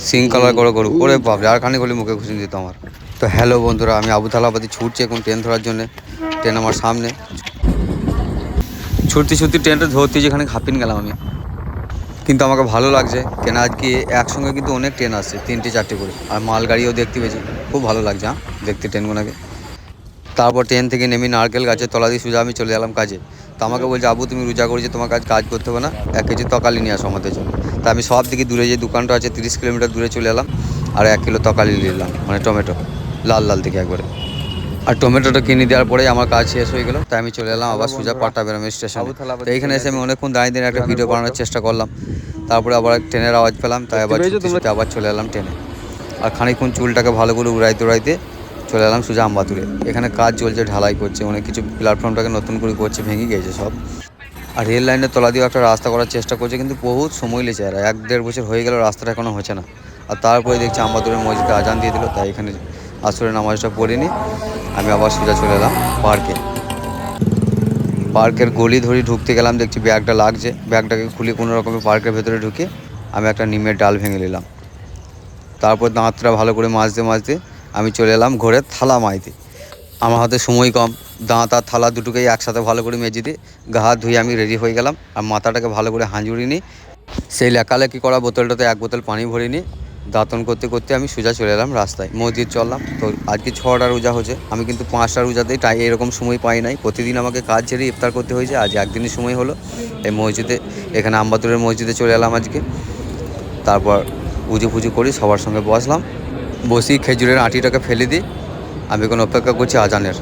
Singh colour করে গরু ওরে বাপরে, আর খানিক হলে মুখে ঘুষিয়ে দিত আমার। তো হ্যালো বন্ধুরা, আমি আবু থালাবাদি ছুটছি এখন ট্রেন ধরার জন্য। ট্রেন আমার সামনে, ছুটতে ছুটতে ট্রেনটা ধরতে যেখানে হাঁপিয়ে গেলাম আমি। কিন্তু আমাকে ভালো লাগছে কেন, আজকে একসঙ্গে কিন্তু অনেক ট্রেন আসছে, 3-4টে করে, আর মালগাড়িও দেখতে পেয়েছি। খুব ভালো লাগছে দেখতে ট্রেনগুলোকে। তারপর ট্রেন থেকে নেমে নারকেল গাছের তলা দিয়ে সোজা আমি চলে এলাম কাজে। তো আমাকে বলছে, আবু তুমি রোজা করেছো, তোমার কাজ করতে হবে না, 1 কেজি তকালি নিয়ে আসো আমাদের জন্য। তা আমি সব দিকে দূরে যে দোকানটা আছে 30 কিলোমিটার দূরে চলে এলাম, আর 1 কিলো তকালি নিলাম, মানে টমেটো, লাল লাল থেকে একবারে। আর টমেটোটা কিনে দেওয়ার পরেই আমার কাজ শেষ হয়ে গেল। তাই আমি চলে এলাম আবার সোজা পাট্টাবেরাম স্টেশনে। তো এইখানে এসে আমি অনেকক্ষণ দাঁড়িয়ে একটা ভিডিও বানানোর চেষ্টা করলাম। তারপরে আবার ট্রেনের আওয়াজ পেলাম, তাই আবার ছুটতে ছুটতে আবার চলে এলাম ট্রেনে। আর খানিকক্ষণ চুলটাকে ভালো করে উড়াইতে উড়াইতে চলে এলাম সোজা আমবাতুরে। এখানে কাজ চলছে, ঢালাই করছে, অনেক কিছু প্ল্যাটফর্মটাকে নতুন করে করছে, ভেঙে গিয়েছে সব। আর রেল লাইনের তলা দিয়েও একটা রাস্তা করার চেষ্টা করছে, কিন্তু বহুত সময় লেগেছে, আর 1-1.5 বছর হয়ে গেল, রাস্তাটা এখনও হচ্ছে না। আর তারপরে দেখছি আমবাতুরের মসজিদে আজান দিয়ে দিল, তাই এখানে আসরের নামাজটা পড়িনি। আমি আবার সোজা চলে এলাম পার্কে। পার্কের গলি ধরে ঢুকতে গেলাম, দেখছি ব্যাগটা লাগছে, ব্যাগটাকে খুলে কোনো রকমে পার্কের ভেতরে ঢুকে আমি একটা নিমের ডাল ভেঙে নিলাম। তারপর দাঁতটা ভালো করে মাজতে মাজতে আমি চলে এলাম ঘরের থালা মাজতে। আমার হাতে সময় কম, দাঁত আর থালা দুটোকেই একসাথে ভালো করে মেজে দিয়ে গা হাত ধুয়ে আমি রেডি হয়ে গেলাম। আর মাথাটাকে ভালো করে হাঁজুড়ি নিই, সেই লেকালেকি করা বোতলটাতে 1 বোতল পানি ভরে নিই। দাঁতন করতে করতে আমি সোজা চলে এলাম রাস্তায়, মসজিদ চললাম। তো আজকে 6টা রোজা হচ্ছে, আমি কিন্তু 5টা রোজাতেই এরকম সময় পাই নাই। প্রতিদিন আমাকে কাজ ছেড়ে ইফতার করতে হয়েছে, আজ একদিনই সময় হলো। এই মসজিদে, এখানে আমবাতুরের মসজিদে চলে এলাম আজকে। তারপর পুজো ফুজো করি, সবার সঙ্গে বসলাম, বসি খেজুরের আঁটিটাকে ফেলে দিই। আমি এখন অপেক্ষা করছি আজানের।